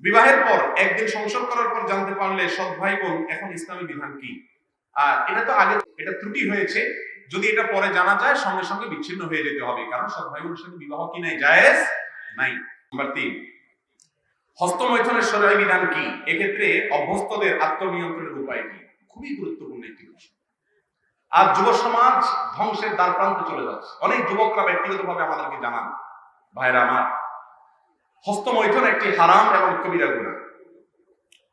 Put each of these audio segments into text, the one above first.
বিবাহের পর একদিন সংসার করার পর জানতে পারলে সৎ ভাই বোন এখন ইসলামের বিধান কি? আর এটা তো আগে এটা ত্রুটি হয়েছে, যদি এটা পরে জানা যায় সঙ্গে সঙ্গে বিচ্ছিন্ন হয়ে যেতে হবে, কারণ সৎ ভাই বোনের সাথে বিবাহ কি নাই, জায়েজ নাই। নাম্বার 3, হস্তমৈথুনের শরীয়ী বিধান কি? এক্ষেত্রে অভ্যস্তদের আত্মনিয়ন্ত্রণের উপায় কি? খুবই গুরুত্বপূর্ণ একটি বিষয়। আর যুব সমাজ ধ্বংসের দ্বার প্রান্তে চলে যাচ্ছে। অনেক যুবকরা ব্যক্তিগতভাবে আমাদেরকে জানান, ভাইরা আমার, হস্তমৈথুন একটি হারাম এবং কবিরা গুনাহ।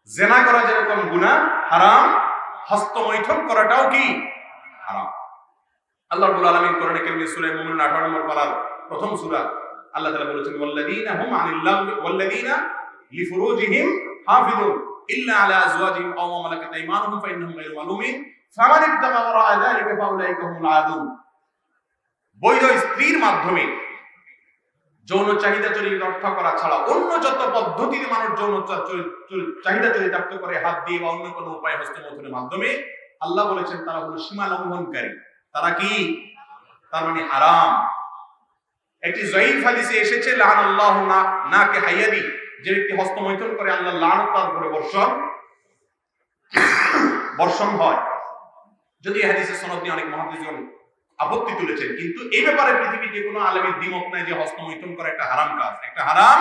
জেনা করা যেরকম গুনাহ হারাম, হস্তমৈথুন করাটাও কি হারাম। আল্লাহ রাব্বুল আলামিন কোরআনে কারীমে সূরা মুমিনুন 18 নম্বর পারার প্রথম সূরা, আল্লাহ তাআলা বলেছেন, ওয়াল্লাযীনা হুম আনিল লাগwi ওয়াল্লাযীনা লিফুরুজিহিম হাফিযুন ইল্লা আলা আজওয়াজিহিম আও মা মালাকাত আইমানুহুম ফাইন্নাহুম গায়রু মালুমিন ফামান ইবতাগা ওয়ারাআ যালিকা ফাউলাইকা হুমুল আদুন। বৈধ স্ত্রীর মাধ্যমে যৌন চাহিদা চরিতার্থ রক্ষা করা ছাড়া অন্য যত পদ্ধতিতে মানুষ যৌন চাহিদা চরিতার্থ করে, হাত দিয়ে বা অন্য কোনো উপায় হস্তমৈথুনের মাধ্যমে, আল্লাহ বলেছেন তারা হলো সীমা লঙ্ঘনকারী। তারা কি? তার মানে হারাম। একটি যঈফ হাদিসে এসেছে, লাআনাল্লাহু নাকে হাইয়াদি, যে ব্যক্তি হস্তমৈথুন করে আল্লাহ লানত তার উপরে বর্ষণ হয়। যদি এই হাদিসের সনদ নিয়ে অনেক মুহাদ্দিসগণ আপত্তি তুলেছেন, কিন্তু এই ব্যাপারে পৃথিবীতে কোনো আলেমের দ্বিমত নাই যে হস্তমৈথুন করা একটা হারাম কাজ, একটা হারাম।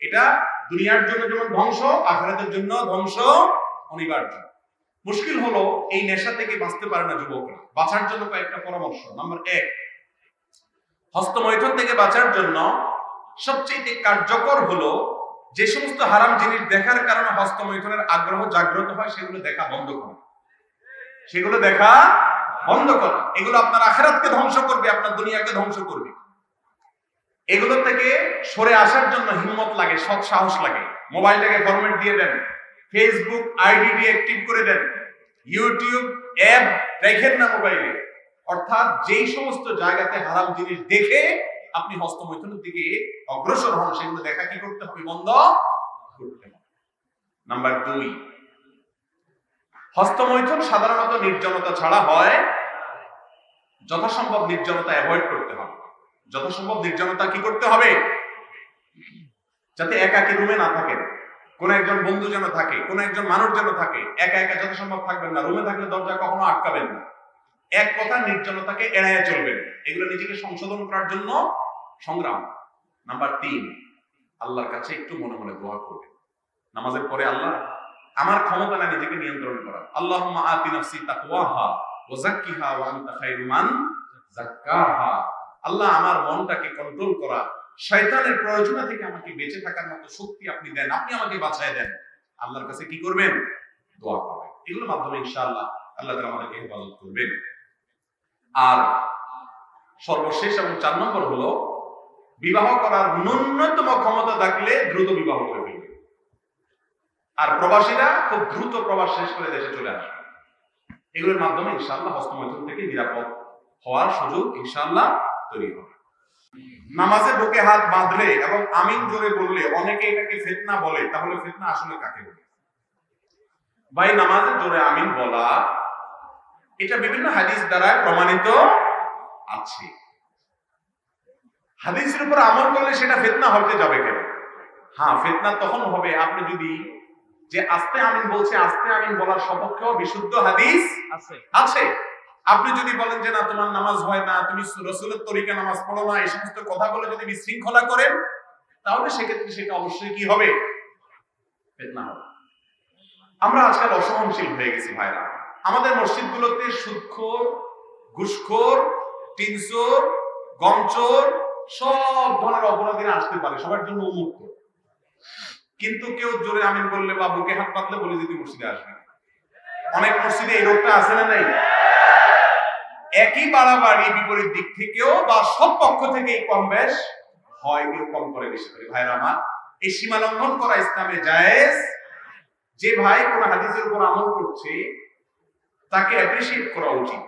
এটা দুনিয়ার জন্য যেমন ধ্বংস, আখিরাতের জন্য ধ্বংস অনিবার্য। মুশকিল হলো এই নেশা থেকে বাঁচতে পারে না যুবকরা। বাঁচার জন্য কয়েকটা পরামর্শ। নাম্বার 1, হস্তমৈথুন থেকে বাঁচার জন্য সবচেয়ে কার্যকর হলো যে সমস্ত হারাম জিনিস দেখার কারণে হস্তমৈথুনের আগ্রহ জাগ্রত হয় সেগুলো দেখা বন্ধ করা। সেগুলো দেখা বন্ধ করা। এগুলো আপনার আখিরাতকে ধ্বংস করবে, আপনার দুনিয়াকে ধ্বংস করবে। এগুলো থেকে সরে আসার জন্য হিম্মত লাগে, সৎ সাহস লাগে। মোবাইলটাকে ফরম্যাট দিয়ে দেন, ফেসবুক আইডি ডিঅ্যাক্টিভ করে দেন, ইউটিউব অ্যাপ রাখেন না মোবাইলে। অর্থাৎ যেই সমস্ত জায়গাতে হারাম জিনিস দেখে আপনি হস্তমৈথুনের দিকে অগ্রসর হন, সেগুলো দেখা কি করতে হবে? বন্ধ করতে হবে। নাম্বার 2, হস্তমৈথুন সাধারণত নির্জনতা ছাড়া হয়। যথাসম্ভব নির্জনতা অ্যাভয়েড করতে হবে। যথাসম্ভব নির্জনতা কি করতে হবে? যাতে একাকী রুমে না থাকেন, কোন একজন বন্ধু যেন থাকে, কোন একজন মানুষ যেন থাকে। একা একা যথাসম্ভব থাকবেন না। রুমে থাকলে দরজা কখনো আটকাবেন না। এক কথা, নির্জনতাকে এড়াইয়া চলবেন। এগুলো নিজেকে সংশোধন করার জন্য সংগ্রাম। নাম্বার 3, আল্লাহর কাছে একটু মনে মনে দোয়া করবেন নামাজের পরে, আল্লাহ আমার ক্ষমতা না নিজেকে নিয়ন্ত্রণ করা। আল্লাহুম্মা আতি নাফসি তাকওয়াহা ওয়া যাক্কিহা ওয়া আনতা খায়রু মান যাক্কাহা। আল্লাহ আমার মনটাকে কন্ট্রোল করা, শয়তানের প্রয়োজনা থেকে আমাকে বেঁচে থাকার মতো শক্তি আপনি দেন, আপনি আমাকে বাঁচায় দেন। আল্লাহর কাছে কি করবেন? দোয়া করবেন। এগুলোর মাধ্যমে ইনশাআল্লাহ আল্লাহ তাআলা আমাদেরকে হেফাজত করবেন। আর সর্বশেষ এবং 4 নম্বর হলো, বিবাহ করার ন্যূনতম ক্ষমতা থাকলে দ্রুত বিবাহ করে ফেলবে। আর প্রবাসীরা খুব দ্রুত প্রবাস শেষ করে দেশে চলে আসবে। এগুলোর মাধ্যমে ইনশাআল্লাহ হস্তমৈথুন থেকে নিরাপদ হওয়ার সুযোগ ইনশাআল্লাহ তৈরি হবে। নামাজে বুকে হাত বাঁধলে এবং আমিন জোরে বললে অনেকে এটাকে ফিতনা বলে। তাহলে ফিতনা আসলে কাকে বলে? ভাই, নামাজে জোরে আমিন বলা এটা বিভিন্ন হাদিস দ্বারা প্রমাণিত আছে। হাদিসের উপর আমল করলে সেটা ফিতনা হতে যাবে কেন? হ্যাঁ, ফিতনা তখন হবে আপনি যদি, যে আস্তে আমিন বলছে, আস্তে আমিন বলার সপক্ষেও বিশুদ্ধ হাদিস আছে। আপনি যদি বলেন যে না তোমার নামাজ হয় না, তুমি রাসূলের তরিকা নামাজ পড়ো না, এই সমস্ত কথা বলে যদি বিশৃঙ্খলা করেন, তাহলে সেক্ষেত্রে সেটা অবশ্যই কি হবে? ফিতনা হবে। আমরা আজকাল অসহনশীল হয়ে গেছি ভাইরা। আমাদের মসজিদগুলোতে সুদখোর, ঘুষখোর, টিনচোর, গমচোর, সব ধরনের অপরাধীরা আসতে পারে, সবার জন্য উন্মুক্ত। কিন্তু কেউ জোরে আমিন বললে বা বুকে হাত পাতলে বলে যদি মসজিদে আসবে। অনেক মসজিদে এই রোগটা আছে না নাই? একই বাড়াবাড়ি বিপরীত দিক থেকেও বা সব পক্ষ থেকেই কম বেশ হয়, কেউ কম করে বেশি করে। ভাইরা আমার, এই সীমা লঙ্ঘন করা ইসলামে জায়েজ। যে ভাই কোন হাদিসের উপর আমল করছে তাকে অ্যাপ্রিশিয়েট করা উচিত।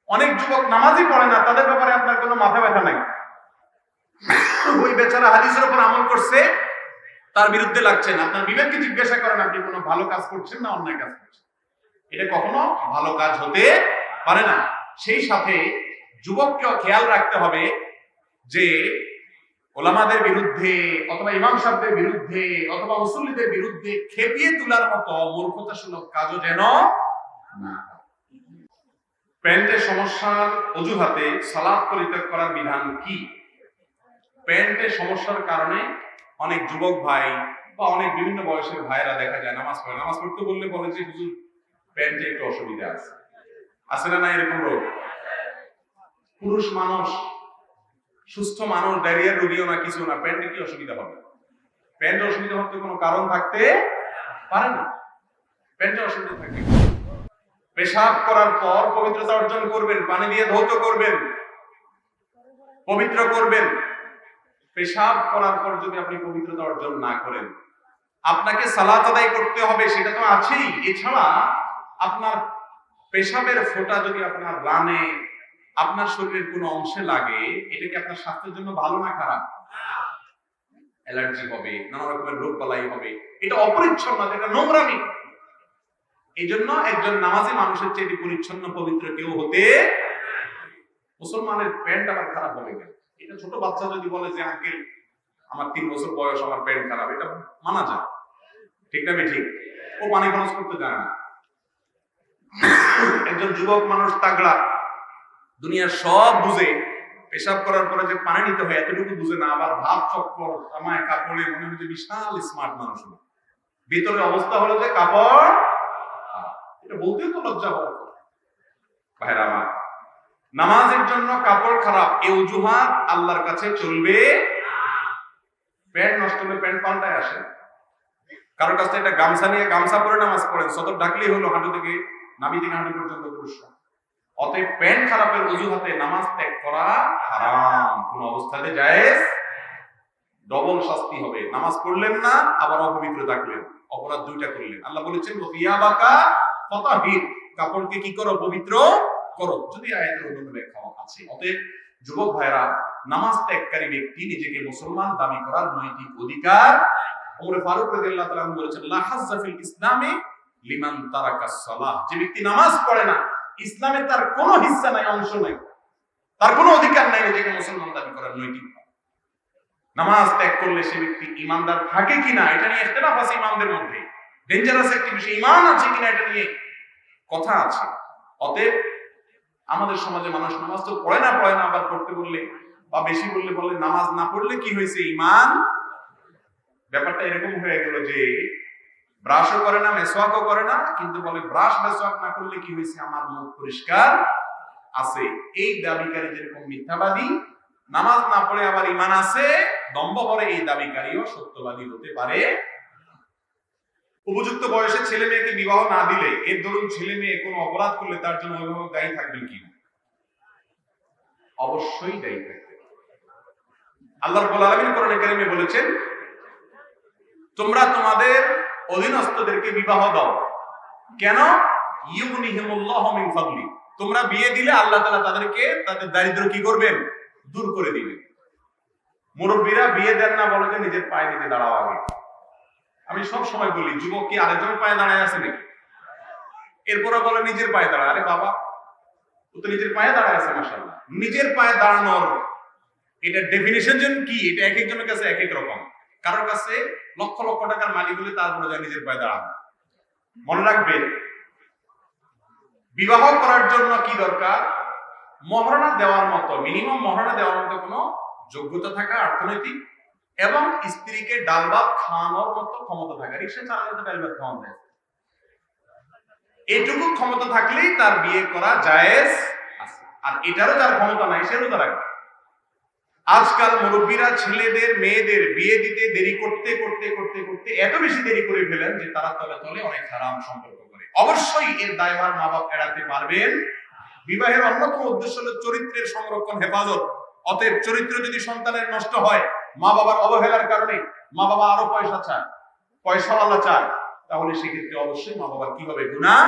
অনেক যুবক নামাজই পড়ে না, তাদের ব্যাপারে আপনার কোনো মাথা ব্যথা নাই। ওই বেচারা হাদিসের উপর আমল করছে, তার বিরুদ্ধে লাগছেন। আপনার বিবেককে জিজ্ঞাসা করেন আপনি কোনো ভালো কাজ করছেন না অন্যায় কাজ করছেন। এটা কখনো ভালো কাজ হতে পারে না। সেই সাথে যুবককেও খেয়াল রাখতে হবে যে ওলামাদের বিরুদ্ধে অথবা ইমাম সাহেবদের বিরুদ্ধে অথবা মুসল্লিদের বিরুদ্ধে খেপিয়ে তোলার মতো মূর্খতাসূলক কাজও যেন না। প্যান্টের সমস্যার অজুহাতে সালাত পরিত্যাগ করার বিধান কি? প্যান্টের সমস্যার কারণে অনেক যুবক ভাই বা অনেক বিভিন্ন বয়সের ভাইয়েরা দেখা যায় নামাজ পড়ে, নামাজ পড়তে বললে বলে যে হুজুর প্যান্টে একটু অসুবিধা আছে না এরকম রোগ। পুরুষ মানুষ, সুস্থ মানুষ, ডায়রিয়ার রোগীও না, কিছু না, প্যান্টে কি অসুবিধা হবে? প্যান্টে অসুবিধা হতে কোনো কারণ থাকতে পারে না। প্যান্টে অসুবিধা থাকে। পেশাব করার পর পবিত্রতা অর্জন করবেন, পানি দিয়ে ধৌত করবেন, পবিত্র করবেন। পেশাব করার পর যদি আপনি পবিত্রতা অর্জন না করেন, আপনাকে সালাত আদায় করতে হবে, সেটা তো আছেই। এছাড়া আপনার পেশাবের ফোঁটা যদি আপনার রানে, আপনার শরীরের কোনো অংশে লাগে, এটা কি আপনার স্বাস্থ্যের জন্য ভালো না খারাপ? অ্যালার্জি হবে, নানা রকমের রোগ বালাই হবে, এটা অপরিচ্ছন্ন, এটা নোংরামি। এই জন্য একজন নামাজি মানুষের চেয়ে পরিচ্ছন্ন পবিত্র কেউ হতে। মুসলমানের প্যান্ট আবার খারাপ হবে কেন? এটা ছোট বাচ্চা যদি বলে যে আঙ্কেল আমার 3 বছর বয়স, আমার প্যান্ট খারাপ, এটা মানা যায়, ঠিক না? ঠিক, ও পানি খরচ করতে জানে না। একজন যুবক মানুষ তাগড়া, দুনিয়ার সব বুঝে, পেশাব করার পরে যে পানি নিতে হয় এতটুকু বুঝে না, আবার ভাত চক্কর আমায় কাপড়ে মনে হয় যে বিশাল স্মার্ট মানুষ। ভিতরে অবস্থা হলো যে কাপড়, এটা বলতেও তো লজ্জা হয়। ভাইরা আমার, নামাজের জন্য কাপড় খারাপ এই অজুহাত আল্লাহর কাছে চলবে। প্যান্ট নষ্ট হলে প্যান্ট পাল্টায় আসে। কারোর কাছে একটা গামছা নিয়ে গামছা পরে নামাজ পড়েন, সদর ডাকলেই হলো হাঁটু থেকে নাভি থেকে হাঁটু পর্যন্ত পুরস্কার। অতএব প্যান্ট খারাপের অজুহাতে নামাজ ত্যাগ করা হারাম, কোন অবস্থাতে জায়েজ। ডবল শাস্তি হবে। নামাজ পড়লেন না, আবার অপবিত্র থাকলেন, অপরাধ দুইটা করলেন। আল্লাহ বলেছেন ওয়াফিয়াবাকা ফাতাহির, কাপড়কে কি করো? পবিত্র করো। যদি আয়াতের অন্য ব্যাখ্যা আছে। অতএব যুবক ভাইরা, নামাজ ত্যাগকারী ব্যক্তি নিজেকে মুসলমান দাবি করার নৈতিক অধিকার। ওমর ফারুক রাদিয়াল্লাহু তাআলা বলেছেন লা হাজ্জা ফিল ইসলামে লিমান তারাকাস সালাহ, যে ব্যক্তি নামাজ পড়ে না, ইসলামে তার কোনো হিস্সা নাই, অংশ নাই, তার কোনো অধিকার নাই নিজেকে মুসলমান দাবি করার নৈতিক। নামাজ ত্যাগ করলে সে ব্যক্তি ইমানদার থাকে কিনা এটা নিয়ে ইখতিলাফ আছে ইমামদের মধ্যে। ডেঞ্জারাস একটি বিষয়, ইমান আছে কিনা এটা নিয়ে কথা আছে। অতএব আমাদের সমাজে মানুষ নামাজ তো পড়ে না, আবার পড়তে বললে বা বেশি বললে বলে নামাজ না পড়লে কি হয়েছে, ইমান। ব্যাপারটা এরকম হয়ে গেল যে ব্রাশও করে না, মেসওয়াকও করে না, কিন্তু বলে ব্রাশ মেসওয়াক না করলে কি হয়েছে, আমার মুখ পরিষ্কার আছে। এই দাবিকারী যেরকম মিথ্যাবাদী, নামাজ না পড়ে আবার ইমান আছে দম্ভ ভরে, এই দাবিকারীও সত্যবাদী হতে পারে। উপযুক্ত বয়সে ছেলে মেয়েকে বিবাহ না দিলে, এর ধরুন ছেলে মেয়ে কোনো অপরাধ করলে তার জন্য অভিভাবক দায়ী থাকবেন কি? অবশ্যই দায়ী থাকবেন। আল্লাহ রাব্বুল আলামিন কোরআনে কারিমে বলেছেন তোমরা তোমাদের অধীনস্থদেরকে বিবাহ দাও। কেন? ইউগনিহিমুল্লাহু মিন ফাদলি, তোমরা বিয়ে দিলে আল্লাহ তাআলা তাদেরকে তাদের দারিদ্র্য কি করবেন? দূর করে দিবেন। মুরব্বীরা বিয়ে দেন না, বলে যে নিজের পায়ে নিজে দাঁড়াও আগে। আমি সব সময় বলি, যুবক কি আরেকজনের পায়ে দাঁড়ায় আছে নাকি? এরপরে বলে নিজের পায়ে দাঁড়ায়। আরে বাবা, ও তো নিজের পায়ে দাঁড়ায় আছে, মাশাআল্লাহ। নিজের পায়ে দাঁড়ানোর এটা ডেফিনিশন কি? এটা এক একজনের কাছে এক এক রকম। কারোর কাছে লক্ষ লক্ষ টাকার মালিক হলে তারপরে যায় নিজের পায়ে দাঁড়ানো। মনে রাখবেন, বিবাহ করার জন্য কি দরকার? মহারণা দেওয়ার মতো, মিনিমাম মহারণা দেওয়ার মতো কোনো যোগ্যতা থাকা, অর্থনৈতিক, এবং স্ত্রীকে ডাল ভাত খাওয়ানোর মতো ক্ষমতা থাকা। রিক্সা চালালে তো ডাল ভাত খাওয়ানো যায়, এইটুকু ক্ষমতা থাকলেই তার বিয়ে করা জায়েজ আছে। আর এটারও যার ক্ষমতা নাই, সে রোজা রাখবে। আজকাল মুরব্বীরা ছেলেদের মেয়েদের বিয়ে দিতে দেরি করতে করতে করতে করতে এত বেশি দেরি করে ফেলেন যে তারা তলে তলে অনেক হারাম সম্পর্ক করে। অবশ্যই এর দায়ভার মা বাপ এড়াতে পারবেন। বিবাহের অন্যতম উদ্দেশ্য হল চরিত্রের সংরক্ষণ, হেফাজত। অতএব চরিত্র যদি সন্তানের নষ্ট হয়, মা বাবার অবহেলার কারণে, মা বাবা আরো পয়সা চায়, পয়সাওয়ালা চায়, তাহলে সেক্ষেত্রে অবশ্যই মা বাবার কি হবে? গুনাহ